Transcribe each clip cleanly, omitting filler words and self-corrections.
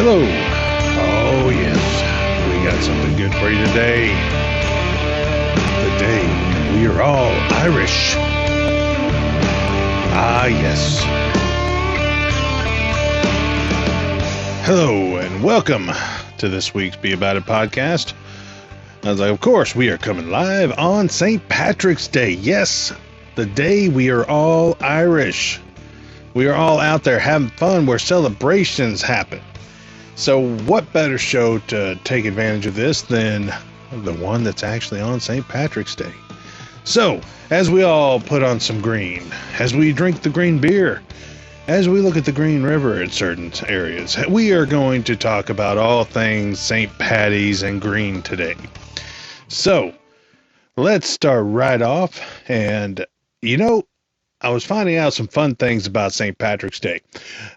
Hello. Oh, yes. We got something good for you today. Today, we are all Irish. Ah, yes. Hello, and welcome to this week's Be About It podcast. I was like, of course, we are coming live on St. Patrick's Day. Yes, the day we are all Irish. We are all out there having fun where celebrations happen. So what better show to take advantage of this than the one that's actually on St. Patrick's Day? So, as we all put on some green, as we drink the green beer, as we look at the Green River in certain areas, we are going to talk about all things St. Patty's and green today. So, let's start right off. And, I was finding out some fun things about St. Patrick's Day.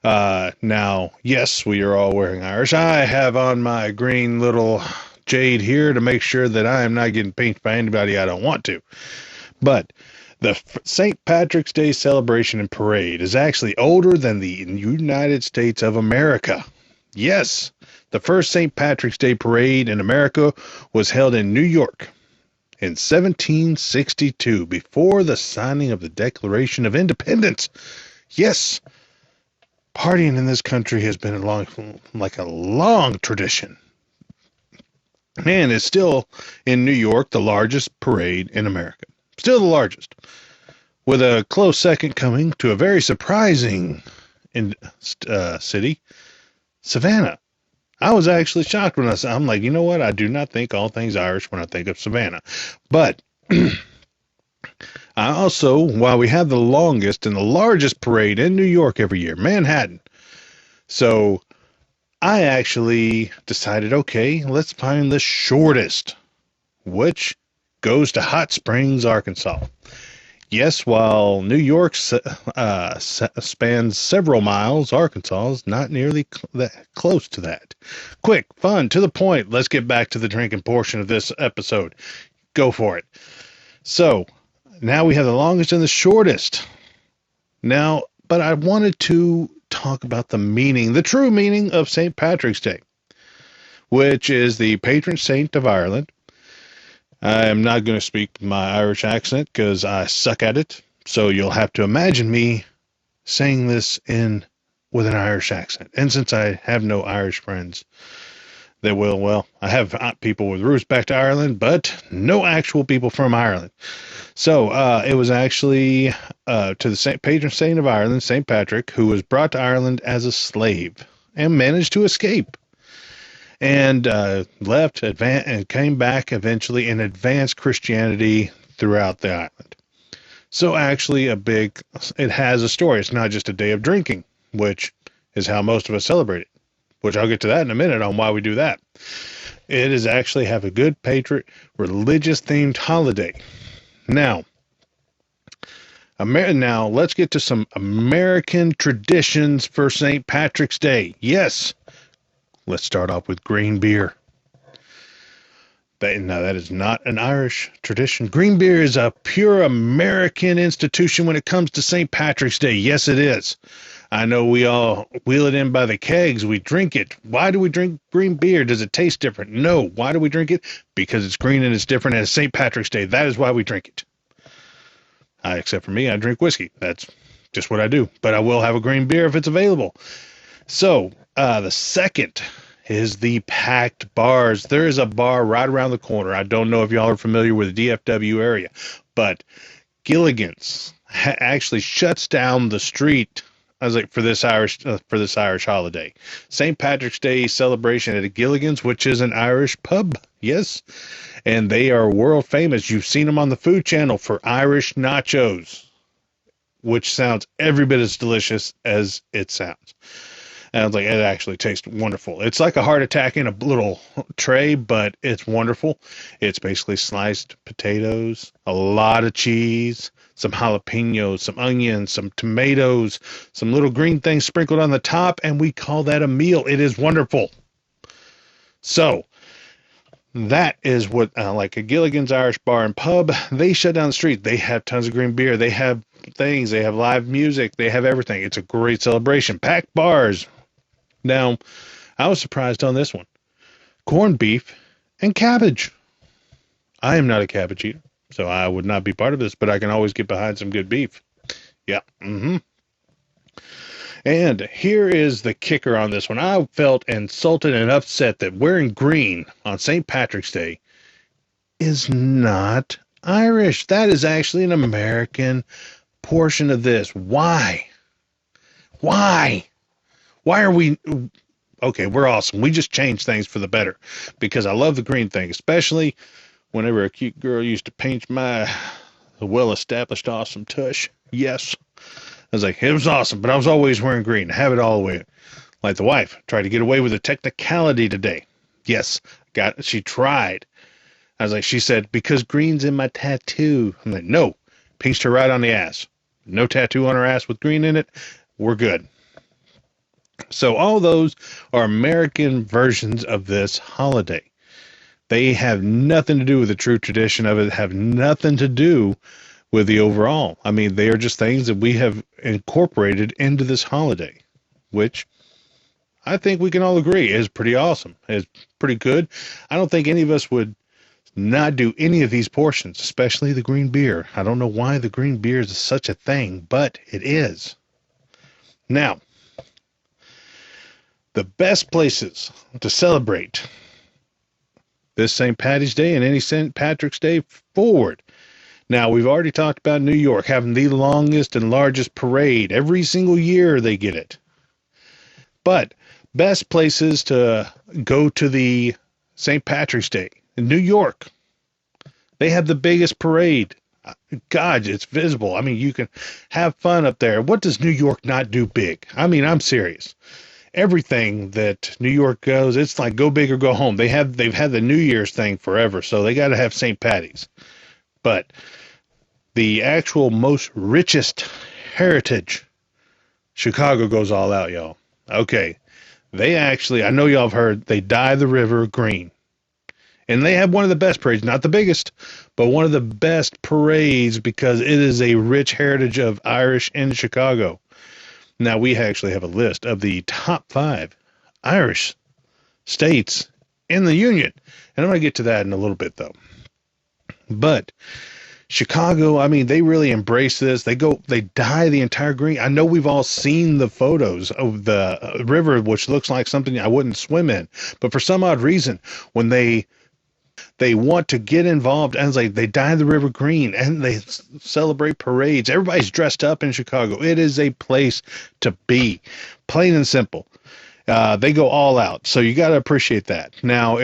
Now, yes, we are all wearing Irish. I have on my green little jade here to make sure that I am not getting pinched by anybody I don't want to. But the St. Patrick's Day celebration and parade is actually older than the United States of America. Yes, the first St. Patrick's Day parade in America was held in New York in 1762, before the signing of the Declaration of Independence. Yes, partying in this country has been a long tradition. And it's still, in New York, the largest parade in America. Still the largest. With a close second coming to a very surprising city, Savannah. I was actually shocked when I'm like, you know what? I do not think all things Irish when I think of Savannah. But I also, while we have the longest and the largest parade in New York every year, Manhattan. So I actually decided, okay, let's find the shortest, which goes to Hot Springs, Arkansas. Yes, while New York spans several miles, Arkansas is not nearly close to that. Quick, fun, to the point. Let's get back to the drinking portion of this episode. Go for it. So, now we have the longest and the shortest. Now, but I wanted to talk about the meaning, the true meaning of St. Patrick's Day, which is the patron saint of Ireland. I am not going to speak my Irish accent because I suck at it. So you'll have to imagine me saying this with an Irish accent. And since I have no Irish friends, I have people with roots back to Ireland, but no actual people from Ireland. So it was actually to the patron saint of Ireland, St. Patrick, who was brought to Ireland as a slave and managed to escape. And left and came back eventually and advanced Christianity throughout the island. So actually it has a story. It's not just a day of drinking, which is how most of us celebrate it, which I'll get to that in a minute on why we do that. It is actually have a good religious themed holiday. Now let's get to some American traditions for St. Patrick's Day. Yes. Let's start off with green beer. That is not an Irish tradition. Green beer is a pure American institution when it comes to St. Patrick's Day. Yes, it is. I know we all wheel it in by the kegs. We drink it. Why do we drink green beer? Does it taste different? No. Why do we drink it? Because it's green and it's different and it's St. Patrick's Day. That is why we drink it. Except for me, I drink whiskey. That's just what I do. But I will have a green beer if it's available. So, the second is the packed bars. There is a bar right around the corner. I don't know if y'all are familiar with the DFW area, but Gilligan's actually shuts down the street. I was like, for this Irish holiday, St. Patrick's Day celebration at a Gilligan's, which is an Irish pub. Yes, and they are world famous. You've seen them on the Food Channel for Irish nachos, which sounds every bit as delicious as it sounds. And I was like, it actually tastes wonderful. It's like a heart attack in a little tray, but it's wonderful. It's basically sliced potatoes, a lot of cheese, some jalapenos, some onions, some tomatoes, some little green things sprinkled on the top, and we call that a meal. It is wonderful. So that is what, like a Gilligan's Irish Bar and Pub, they shut down the street. They have tons of green beer. They have things. They have live music. They have everything. It's a great celebration. Packed bars. Now, I was surprised on this one. Corned beef and cabbage. I am not a cabbage eater, so I would not be part of this, but I can always get behind some good beef. Yeah. And here is the kicker on this one. I felt insulted and upset that wearing green on St. Patrick's Day is not Irish. That is actually an American portion of this. Why? Why are we... Okay, we're awesome. We just changed things for the better because I love the green thing, especially whenever a cute girl used to paint my well-established awesome tush. Yes. I was like, it was awesome, but I was always wearing green. I have it all the way. Like the wife tried to get away with a technicality today. Yes, she tried. I was like, she said, because green's in my tattoo. I'm like, no. Pinched her right on the ass. No tattoo on her ass with green in it. We're good. So all those are American versions of this holiday. They have nothing to do with the true tradition of it, have nothing to do with the overall. I mean, they are just things that we have incorporated into this holiday, which I think we can all agree is pretty awesome. It's pretty good. I don't think any of us would not do any of these portions, especially the green beer. I don't know why the green beer is such a thing, but it is. Now, the best places to celebrate this St. Patty's Day and any St. Patrick's Day forward. Now, we've already talked about New York having the longest and largest parade. Every single year they get it. But best places to go to the St. Patrick's Day in New York. They have the biggest parade. God, it's visible. I mean, you can have fun up there. What does New York not do big? I mean, I'm serious. Everything that New York goes, it's like go big or go home. They've had the New Year's thing forever, so they got to have St. Patty's. But the actual most richest heritage, Chicago goes all out, y'all. Okay, they actually, I know y'all have heard, they dye the river green. And they have one of the best parades, not the biggest, but one of the best parades because it is a rich heritage of Irish in Chicago. Now, we actually have a list of the top 5 Irish states in the Union. And I'm going to get to that in a little bit, though. But Chicago, I mean, they really embrace this. They dye the entire green. I know we've all seen the photos of the river, which looks like something I wouldn't swim in. But for some odd reason, when they want to get involved, and they dye the river green, and they celebrate parades. Everybody's dressed up in Chicago. It is a place to be, plain and simple. They go all out, so you got to appreciate that. Now,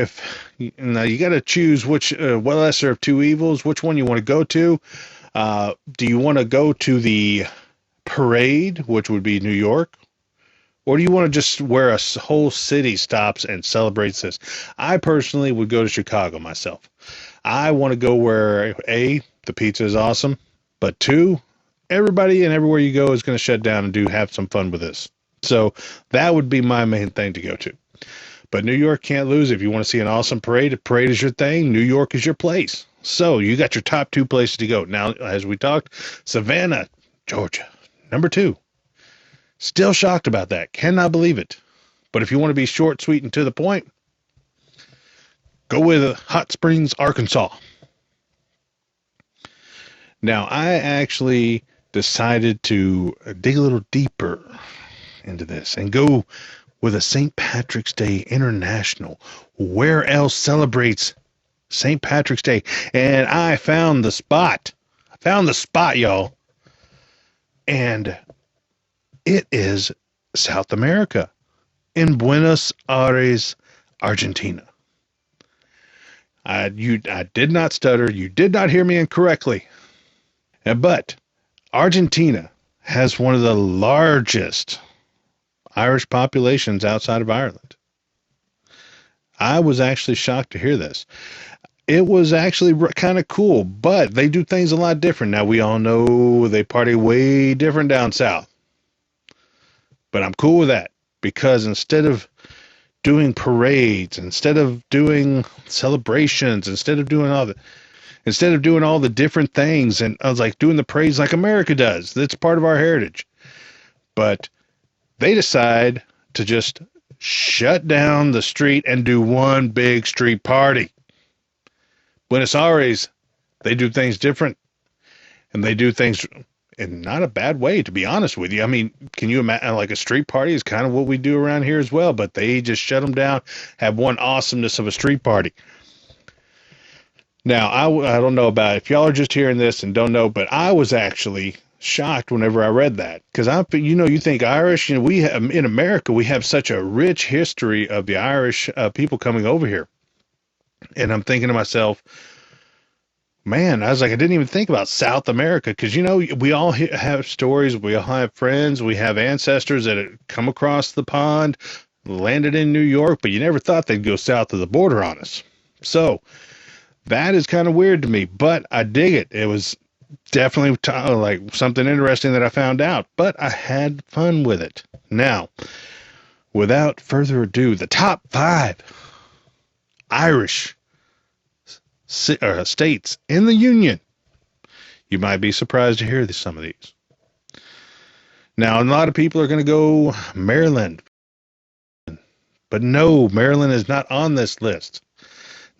you got to choose which lesser of two evils, which one you want to go to. Do you want to go to the parade, which would be New York? Or do you want to just where a whole city stops and celebrates this? I personally would go to Chicago myself. I want to go where, A, the pizza is awesome, but 2, everybody and everywhere you go is going to shut down and have some fun with this. So that would be my main thing to go to. But New York can't lose. If you want to see an awesome parade, if parade is your thing, New York is your place. So you got your top 2 places to go. Now, as we talked, Savannah, Georgia, number 2. Still shocked about that. Cannot believe it. But if you want to be short, sweet, and to the point, go with Hot Springs, Arkansas. Now, I actually decided to dig a little deeper into this and go with a St. Patrick's Day International. Where else celebrates St. Patrick's Day? And I found the spot. Y'all. And it is South America, in Buenos Aires, Argentina. I did not stutter. You did not hear me incorrectly. But Argentina has one of the largest Irish populations outside of Ireland. I was actually shocked to hear this. It was actually kind of cool, but they do things a lot different. Now, we all know they party way different down south. But I'm cool with that because instead of doing parades, instead of doing celebrations, instead of doing all the different things, and I was like doing the parades like America does. That's part of our heritage. But they decide to just shut down the street and do one big street party. Buenos Aires, they do things different, and they do things in not a bad way, to be honest with you. I mean, can you imagine, like a street party is kind of what we do around here as well, but they just shut them down, have one awesomeness of a street party. Now, I don't know about if y'all are just hearing this and don't know, but I was actually shocked whenever I read that, because you think Irish, we have in America, we have such a rich history of the Irish people coming over here. And I'm thinking to myself, man, I was like, I didn't even think about South America, because, we all have stories, we all have friends, we have ancestors that have come across the pond, landed in New York, but you never thought they'd go south of the border on us. So that is kind of weird to me, but I dig it. It was definitely like something interesting that I found out, but I had fun with it. Now, without further ado, the top 5 Irish states in the Union. You might be surprised to hear some of these. Now, a lot of people are going to go Maryland, but no, Maryland is not on this list.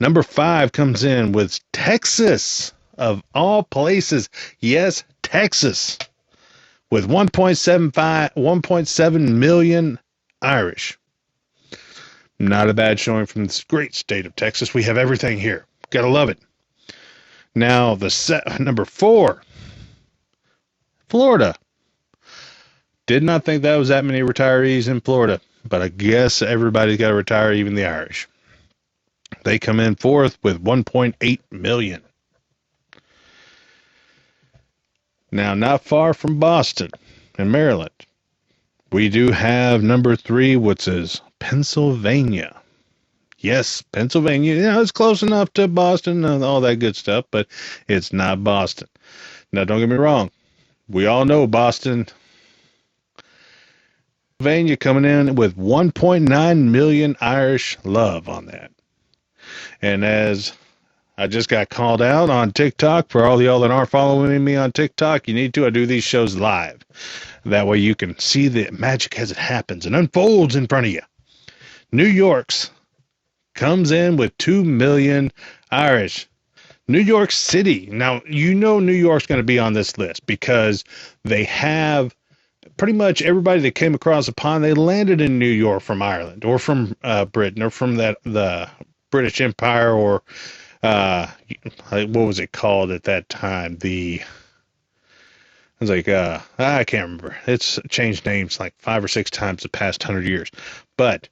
Number 5 comes in with Texas, of all places. Yes, Texas, with 1.7 million Irish. Not a bad showing from this great state of Texas. We have everything here. Gotta love it. Now, number 4, Florida. Did not think that was that many retirees in Florida, but I guess everybody's got to retire, even the Irish. They come in 4th with 1.8 million. Now, not far from Boston in Maryland, we do have number 3, which is Pennsylvania. Yes, Pennsylvania. It's close enough to Boston and all that good stuff, but it's not Boston. Now, don't get me wrong. We all know Boston. Pennsylvania coming in with 1.9 million Irish love on that. And as I just got called out on TikTok, for all y'all that aren't following me on TikTok, you need to. I do these shows live. That way you can see the magic as it happens and unfolds in front of you. New York's comes in with 2 million Irish. New York City. Now, New York's going to be on this list because they have pretty much everybody that came across the pond, they landed in New York from Ireland or from Britain or from the British Empire, or what was it called at that time? I was like, I can't remember. It's changed names like 5 or 6 times the past 100 years. But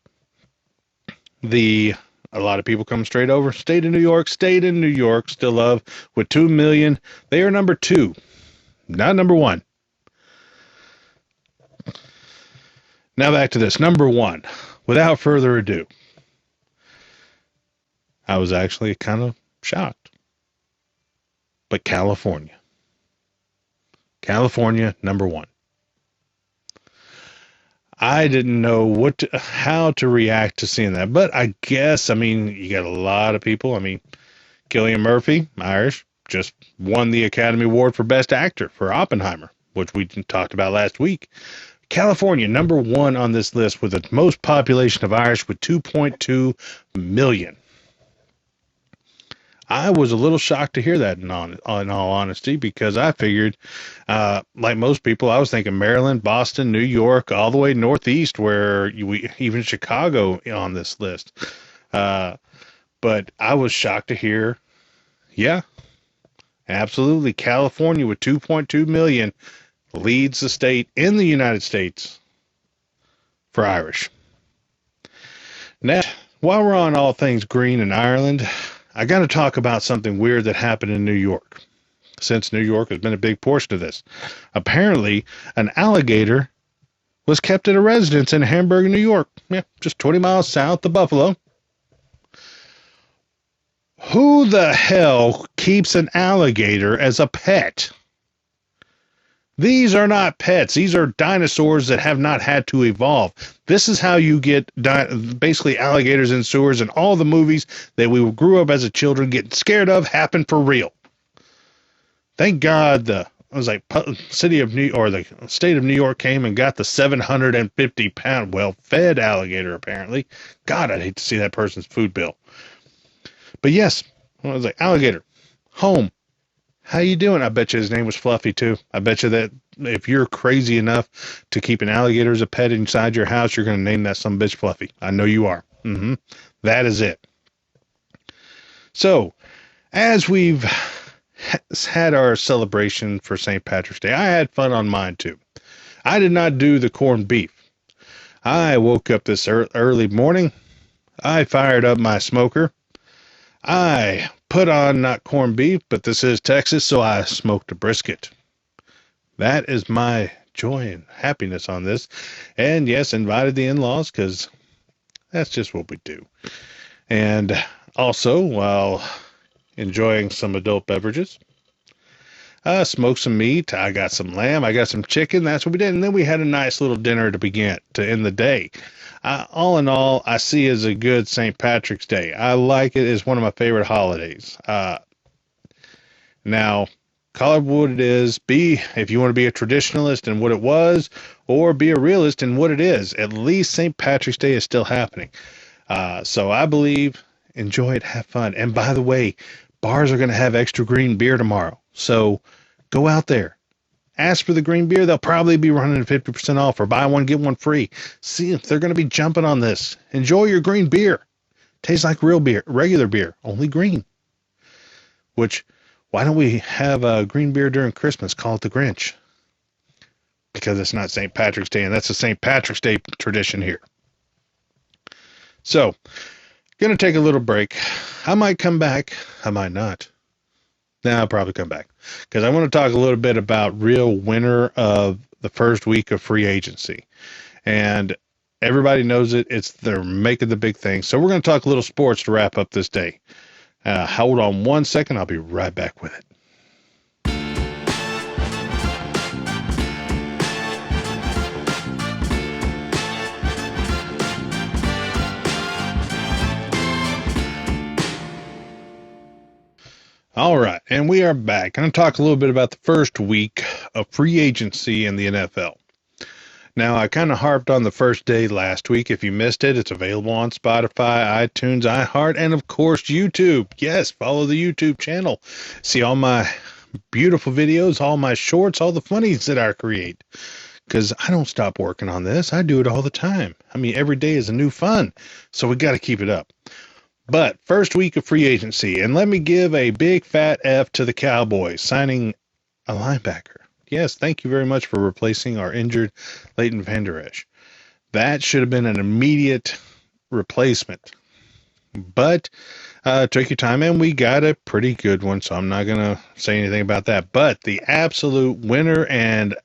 a lot of people come straight over, stayed in New York, still love, with 2 million. They are number 2, not number 1. Now back to this. Number 1, without further ado. I was actually kind of shocked. But California. California, number 1. I didn't know how to react to seeing that, but I guess, you got a lot of people. Cillian Murphy, Irish, just won the Academy Award for Best Actor for Oppenheimer, which we talked about last week. California, number 1 on this list with the most population of Irish with 2.2 million. I was a little shocked to hear that in all honesty, because I figured, like most people, I was thinking Maryland, Boston, New York, all the way northeast, where even Chicago on this list. But I was shocked to hear, yeah, absolutely, California with 2.2 million leads the state in the United States for Irish. Now, while we're on all things green in Ireland, I got to talk about something weird that happened in New York, since New York has been a big portion of this. Apparently, an alligator was kept at a residence in Hamburg, New York, just 20 miles south of Buffalo. Who the hell keeps an alligator as a pet? These are not pets. These are dinosaurs that have not had to evolve. This is how you get basically alligators in sewers, and all the movies that we grew up as a children getting scared of happen for real. Thank God the was like city of New or the state of New York came and got the 750-pound well-fed alligator. Apparently, God, I'd hate to see that person's food bill. But yes, I was like, alligator, home. How you doing? I bet you his name was Fluffy too. I bet you that if you're crazy enough to keep an alligator as a pet inside your house, you're going to name that some bitch Fluffy. I know you are. That is it. So, as we've had our celebration for St. Patrick's Day, I had fun on mine too. I did not do the corned beef. I woke up this early morning. I fired up my smoker. I put on not corned beef, but this is Texas, so I smoked a brisket. That is my joy and happiness on this. And yes, invited the in-laws because that's just what we do. And also, while enjoying some adult beverages, smoked some meat. I got some lamb. I got some chicken. That's what we did. And then we had a nice little dinner to end the day. All in all, I see it as a good St. Patrick's Day. I like it. It's one of my favorite holidays. Now, call it what it is. If you want to be a traditionalist in what it was, or be a realist in what it is, at least St. Patrick's Day is still happening. So I believe, enjoy it, have fun. And by the way, bars are going to have extra green beer tomorrow. So go out there. Ask for the green beer. They'll probably be running 50% off or buy one, get one free. See if they're going to be jumping on this. Enjoy your green beer. Tastes like real beer, regular beer, only green. Why don't we have green beer during Christmas? Call it the Grinch. Because it's not St. Patrick's Day, and that's a St. Patrick's Day tradition here. So, going to take a little break. I might come back. I might not. I'll probably come back because I want to talk a little bit about real winner of the first week of free agency. And everybody knows it. They're making the big thing. So we're going to talk a little sports to wrap up this day. Hold on 1 second. I'll be right back with it. All right, and we are back. I'm going to talk a little bit about the first week of free agency in the NFL. Now, I kind of harped on the first day last week. If you missed it, it's available on Spotify, iTunes, iHeart, and of course, YouTube. Yes, follow the YouTube channel. See all my beautiful videos, all my shorts, all the funnies that I create. Because I don't stop working on this. I do it all the time. I mean, every day is a new fun. So we got to keep it up. But first week of free agency, and let me give a big fat F to the Cowboys signing a linebacker. Yes, thank you very much for replacing our injured Leighton Vander Esch. That should have been an immediate replacement. But took your time, and we got a pretty good one, so I'm not going to say anything about that. But the absolute winner and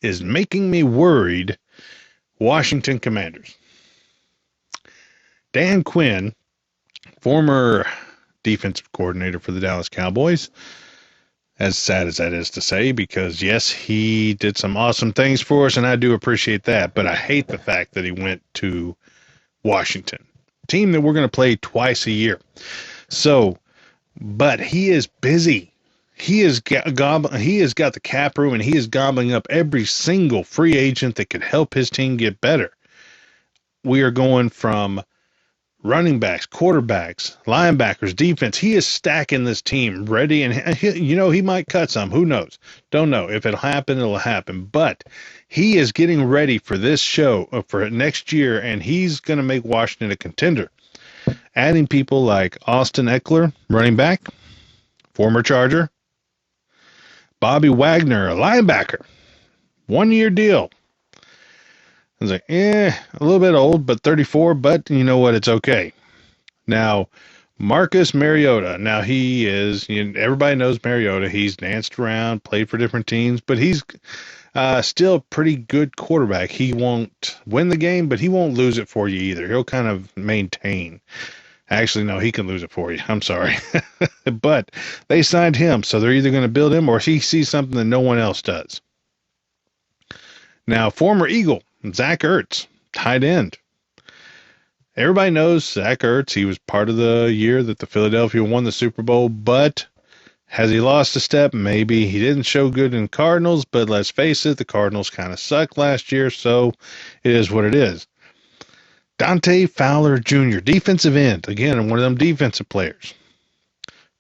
is making me worried, Washington Commanders. Dan Quinn, former defensive coordinator for the Dallas Cowboys, as sad as that is to say, because yes, he did some awesome things for us, and I do appreciate that, but I hate the fact that he went to Washington, a team that we're going to play twice a year. So, but he is busy. He has got the cap room, and he is gobbling up every single free agent that could help his team get better. We are going from running backs, quarterbacks, linebackers, defense. He is stacking this team ready, and he might cut some. Who knows? Don't know. If it'll happen, it'll happen. But he is getting ready for this show for next year, and he's going to make Washington a contender. Adding people like Austin Eckler, running back, former Charger, Bobby Wagner, a linebacker, 1-year deal. I was like, a little bit old, but 34, but you know what? It's okay. Now, Marcus Mariota. Now, he is, everybody knows Mariota. He's danced around, played for different teams, but he's still a pretty good quarterback. He won't win the game, but he won't lose it for you either. He'll kind of maintain. Actually, no, he can lose it for you. I'm sorry. But they signed him, so they're either going to build him or he sees something that no one else does. Now, former Eagle, Zach Ertz, tight end. Everybody knows Zach Ertz. He was part of the year that the Philadelphia won the Super Bowl, but Has he lost a step? Maybe. He didn't show good in Cardinals, but let's face it, the Cardinals kind of sucked last year, so it is what it is. Dante Fowler Jr., defensive end. Again, one of them defensive players.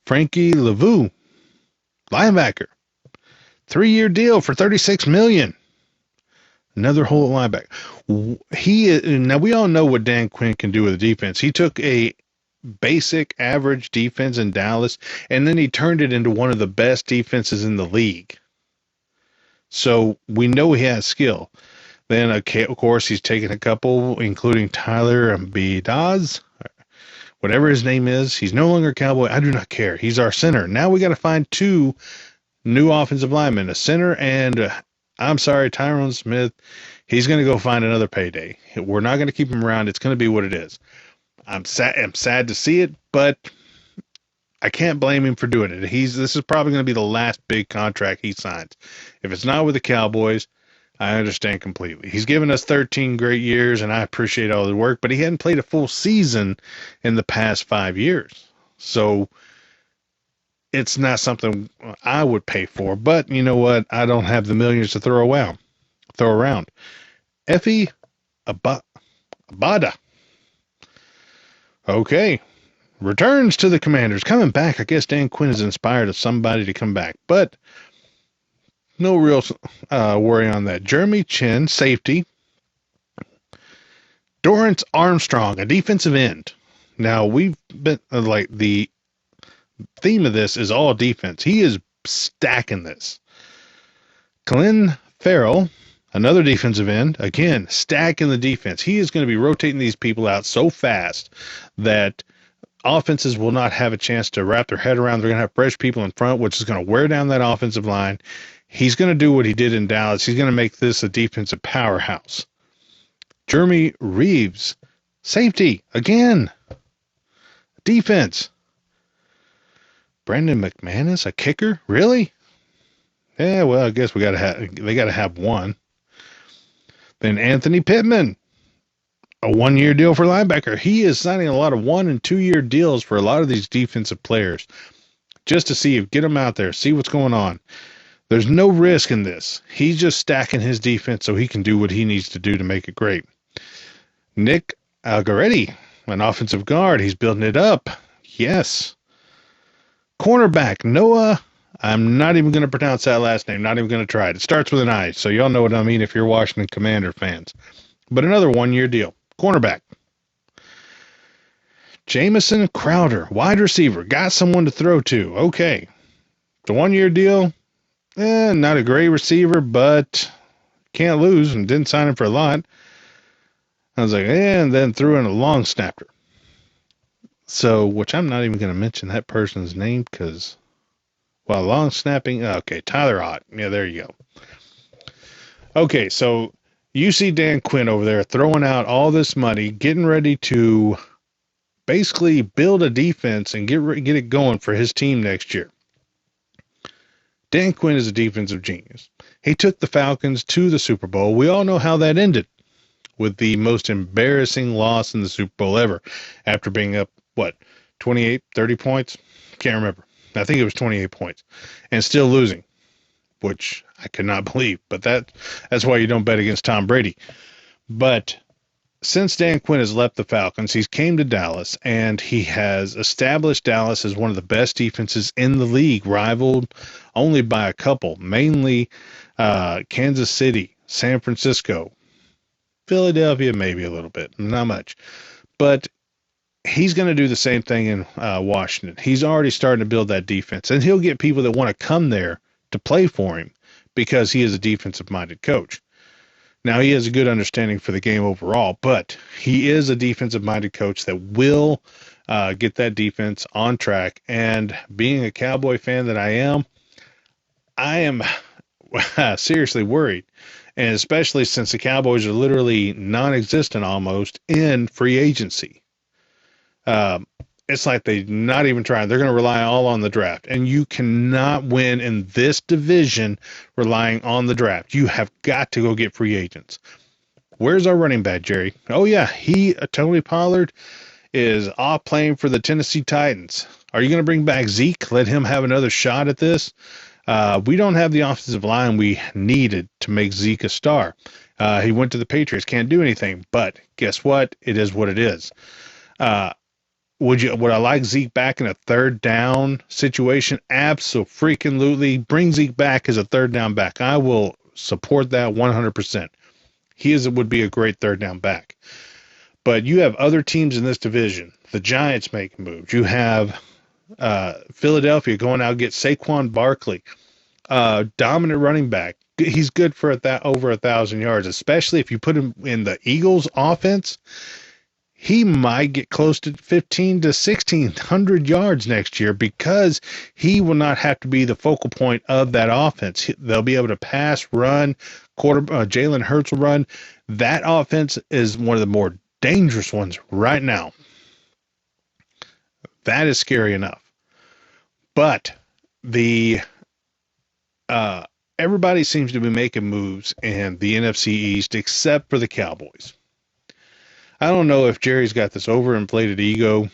Frankie Lavu, linebacker. 3-year deal for $36 million. Another whole linebacker. Now, we all know what Dan Quinn can do with the defense. He took a basic average defense in Dallas, and then he turned it into one of the best defenses in the league. So we know he has skill. Then, of course, he's taken a couple, including Tyler Biadasz, whatever his name is. He's no longer a Cowboy. I do not care. He's our center. Now we got to find 2 new offensive linemen, a center and, Tyrone Smith. He's going to go find another payday. We're not going to keep him around. It's going to be what it is. I'm sad to see it, but I can't blame him for doing it. This is probably going to be the last big contract he signs. If it's not with the Cowboys, I understand completely. He's given us 13 great years, and I appreciate all the work, but he hadn't played a full season in the past 5 years. So it's not something I would pay for, but you know what? I don't have the millions to throw around. Efe Obada. Okay. Returns to the Commanders. Coming back. I guess Dan Quinn is inspired of somebody to come back, but no real worry on that. Jeremy Chinn, safety. Dorrance Armstrong, a defensive end. Now, we've been, the theme of this is all defense. He is stacking this. Clelin Ferrell, another defensive end, again, stacking the defense. He is going to be rotating these people out so fast that offenses will not have a chance to wrap their head around. They're going to have fresh people in front, which is going to wear down that offensive line. He's going to do what he did in Dallas. He's going to make this a defensive powerhouse. Jeremy Reeves, safety, again. Defense. Brandon McManus, a kicker? Really? Yeah, well, I guess they got to have one. Then Anthony Pittman, a 1-year deal for linebacker. He is signing a lot of 1- and 2-year deals for a lot of these defensive players, just to get them out there, see what's going on. There's no risk in this. He's just stacking his defense so he can do what he needs to do to make it great. Nick Algoretti, an offensive guard. He's building it up. Yes. Cornerback, Noah. I'm not even going to pronounce that last name. Not even going to try it. It starts with an I, so y'all know what I mean if you're Washington Commander fans. But another 1-year deal. Cornerback. Jamison Crowder, wide receiver. Got someone to throw to. Okay. The 1-year deal. Not a great receiver, but can't lose, and didn't sign him for a lot. I was like, and then threw in a long snapper. So, which I'm not even going to mention that person's name because, long snapping. Okay, Tyler Ott. Yeah, there you go. Okay, so you see Dan Quinn over there throwing out all this money, getting ready to basically build a defense and get it going for his team next year. Dan Quinn is a defensive genius. He took the Falcons to the Super Bowl. We all know how that ended, with the most embarrassing loss in the Super Bowl ever, after being up, 28, 30 points? Can't remember. I think it was 28 points, and still losing, which I could not believe. But that's why you don't bet against Tom Brady. But since Dan Quinn has left the Falcons, he's came to Dallas, and he has established Dallas as one of the best defenses in the league, rivaled only by a couple, mainly Kansas City, San Francisco, Philadelphia, maybe a little bit, not much. But he's going to do the same thing in Washington. He's already starting to build that defense, and he'll get people that want to come there to play for him because he is a defensive-minded coach. Now, he has a good understanding for the game overall, but he is a defensive-minded coach that will get that defense on track. And being a Cowboy fan that I am seriously worried, and especially since the Cowboys are literally non-existent almost in free agency. It's like they're not even trying. They're going to rely all on the draft. And you cannot win in this division relying on the draft. You have got to go get free agents. Where's our running back, Jerry? Oh, yeah, Tony Pollard is off playing for the Tennessee Titans. Are you going to bring back Zeke? Let him have another shot at this? We don't have the offensive line we needed to make Zeke a star. He went to the Patriots, can't do anything. But guess what? It is what it is. Would I like Zeke back in a third down situation? Absolutely. Bring Zeke back as a third down back. I will support that 100%. He would be a great third down back. But you have other teams in this division. The Giants making moves. You have Philadelphia going out and get Saquon Barkley, dominant running back. He's good for over 1,000 yards, especially if you put him in the Eagles offense. He might get close to 1,500 to 1,600 yards next year because he will not have to be the focal point of that offense. They'll be able to pass, run, Jalen Hurts will run. That offense is one of the more dangerous ones right now. That is scary enough. But everybody seems to be making moves in the NFC East except for the Cowboys. I don't know if Jerry's got this overinflated ego,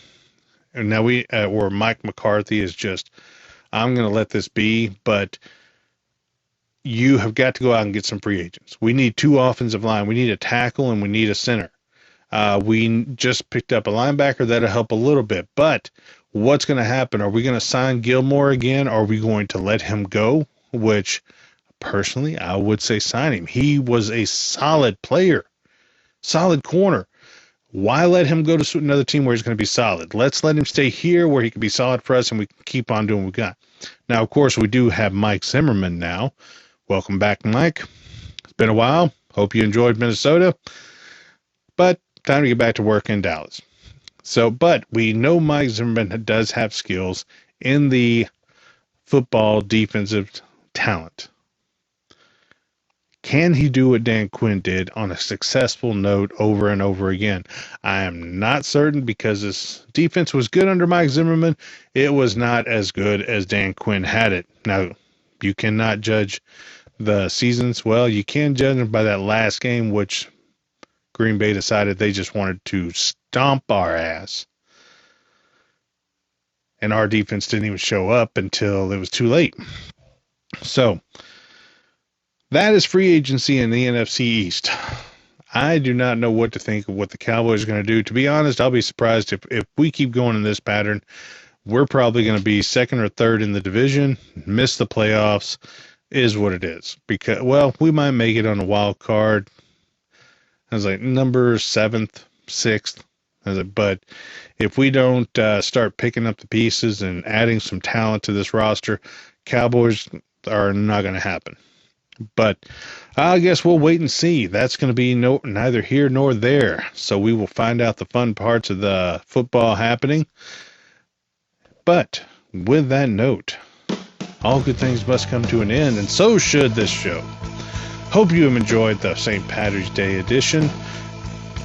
and now or Mike McCarthy is just, I'm going to let this be, but you have got to go out and get some free agents. We need 2 offensive line. We need a tackle, and we need a center. We just picked up a linebacker. That'll help a little bit, but what's going to happen? Are we going to sign Gilmore again? Or are we going to let him go? Which, personally, I would say sign him. He was a solid player, solid corner. Why let him go to another team where he's going to be solid? Let's let him stay here where he can be solid for us and we can keep on doing what we got. Now, of course, we do have Mike Zimmerman now. Welcome back, Mike. It's been a while. Hope you enjoyed Minnesota. But time to get back to work in Dallas. But we know Mike Zimmerman does have skills in the football defensive talent. Can he do what Dan Quinn did on a successful note over and over again? I am not certain because this defense was good under Mike Zimmerman. It was not as good as Dan Quinn had it. Now, you cannot judge the seasons. Well, you can judge them by that last game, which Green Bay decided they just wanted to stomp our ass. And our defense didn't even show up until it was too late. So, that is free agency in the NFC East. I do not know what to think of what the Cowboys are going to do. To be honest, I'll be surprised if we keep going in this pattern. We're probably going to be second or third in the division, miss the playoffs, is what it is. Because, well, we might make it on a wild card. I was like, number 7th, 6th. But if we don't start picking up the pieces and adding some talent to this roster, Cowboys are not going to happen. But I guess we'll wait and see. That's going to be neither here nor there. So we will find out the fun parts of the football happening. But with that note, all good things must come to an end, and so should this show. Hope you have enjoyed the St. Patrick's Day edition.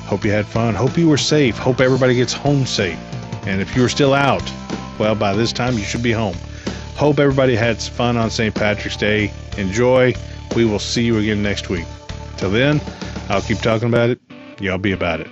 Hope you had fun. Hope you were safe. Hope everybody gets home safe. And if you were still out, well, by this time you should be home. Hope everybody had fun on St. Patrick's Day. Enjoy. We will see you again next week. Till then, I'll keep talking about it. Y'all be about it.